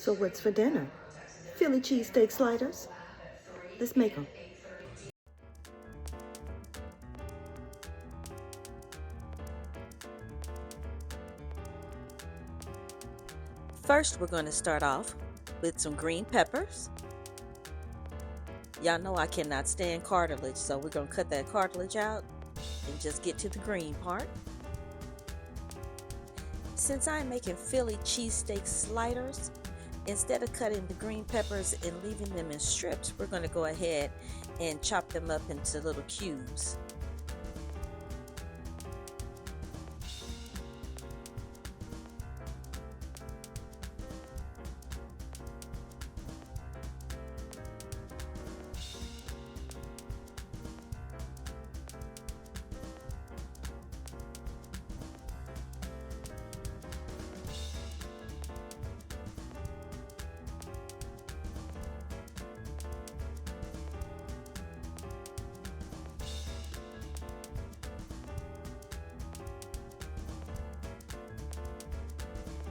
So what's for dinner? Philly cheesesteak sliders? Let's make them. First, we're going to start off with some green peppers. Y'all know I cannot stand cartilage, so we're going to cut that cartilage out and just get to the green part. Since I'm making Philly cheesesteak sliders, instead of cutting the green peppers and leaving them in strips, we're going to go ahead and chop them up into little cubes.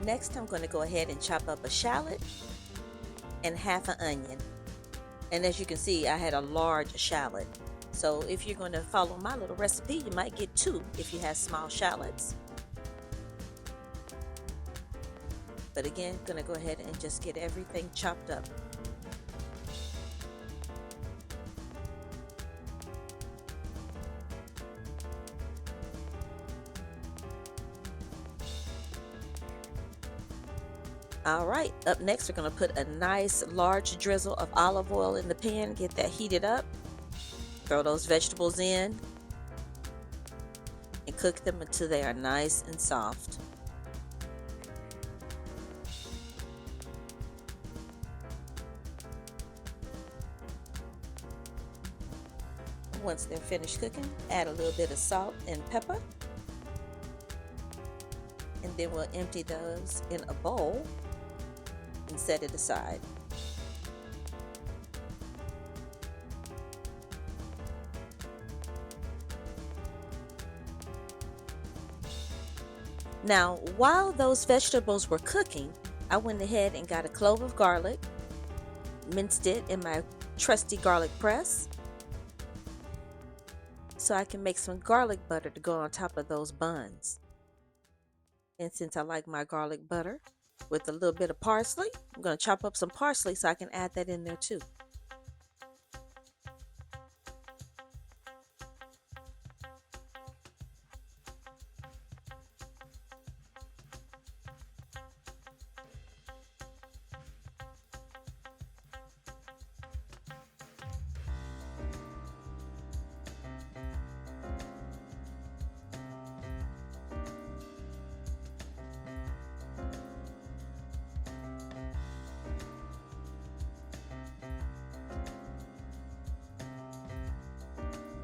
Next, I'm going to go ahead and chop up a shallot and half an onion. And as you can see, I had a large shallot. So if you're going to follow my little recipe, you might get 2 if you have small shallots. But again, I'm going to go ahead and just get everything chopped up. Alright, up next we're going to put a nice large drizzle of olive oil in the pan, get that heated up, throw those vegetables in, and cook them until they are nice and soft. Once they're finished cooking, add a little bit of salt and pepper, and then we'll empty those in a bowl and set it aside. Now, while those vegetables were cooking, I went ahead and got a clove of garlic, minced it in my trusty garlic press, so I can make some garlic butter to go on top of those buns. And since I like my garlic butter with a little bit of parsley, I'm going to chop up some parsley so I can add that in there too.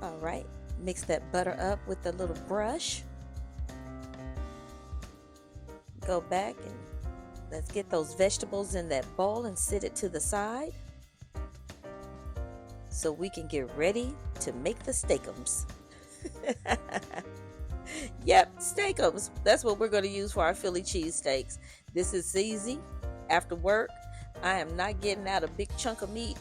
Alright, mix that butter up with a little brush. Go back and let's get those vegetables in that bowl and sit it to the side so we can get ready to make the steakums. Yep, steakums. That's what we're going to use for our Philly cheesesteaks. This is easy. After work, I am not getting out a big chunk of meat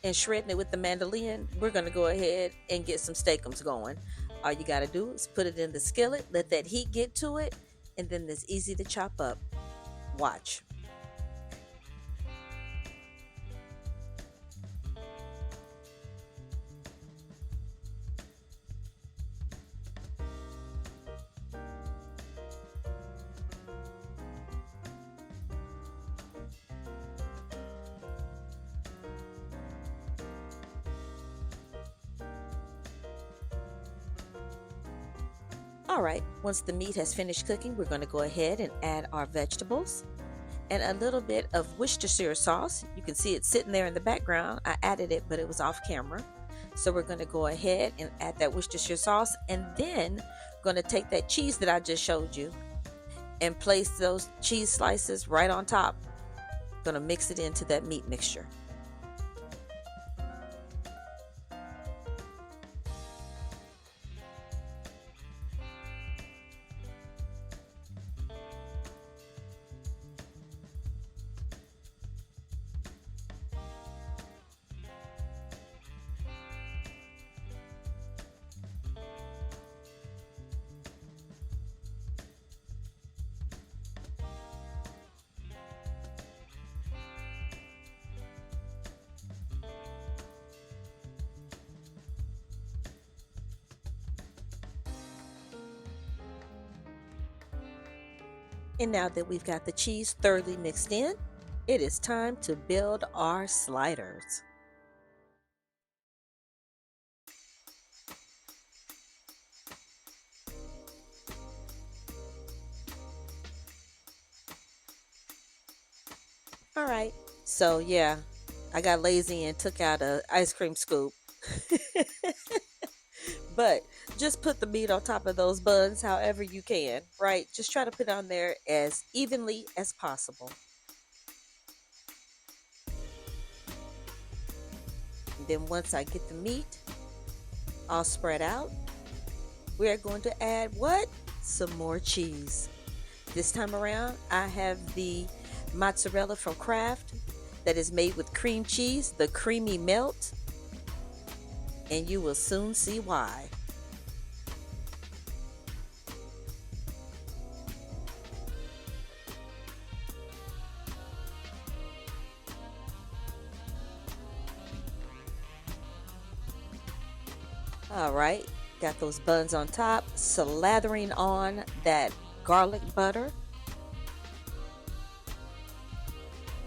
and shredding it with the mandolin. We're going to go ahead and get some steakums going. All you got to do is put it in the skillet, let that heat get to it, and then it's easy to chop up. Watch. Alright, once the meat has finished cooking, we're going to go ahead and add our vegetables and a little bit of Worcestershire sauce. You can see it sitting there in the background. I added it, but it was off camera. So we're going to go ahead and add that Worcestershire sauce, and then going to take that cheese that I just showed you and place those cheese slices right on top. Going to mix it into that meat mixture. And now that we've got the cheese thoroughly mixed in, it is time to build our sliders. All right, so yeah, I got lazy and took out a ice cream scoop. But just put the meat on top of those buns however you can, right? Just try to put it on there as evenly as possible. And then once I get the meat all spread out, we are going to add what? Some more cheese. This time around, I have the mozzarella from Kraft that is made with cream cheese, the creamy melt, and you will soon see why. All right, got those buns on top, slathering on that garlic butter.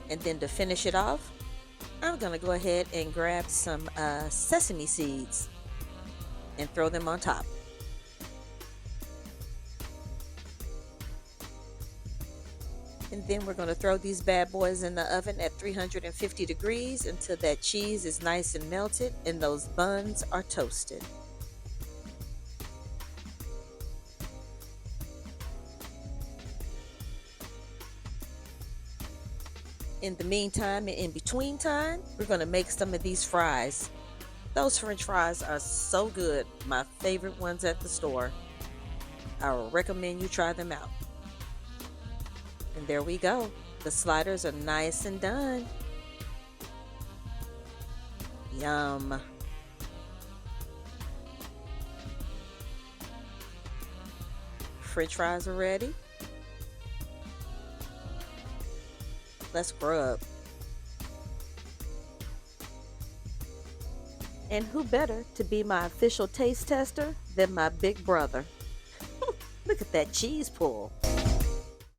And then to finish it off, I'm gonna go ahead and grab some sesame seeds and throw them on top. And then we're gonna throw these bad boys in the oven at 350 degrees until that cheese is nice and melted and those buns are toasted. In the meantime and in between time, we're going to make some of these fries. Those French fries are so good, my favorite ones at the store. I would recommend you try them out. And there we go. The sliders are nice and done. Yum. French fries are ready. Let's grub. And who better to be my official taste tester than my big brother? Look at that cheese pull.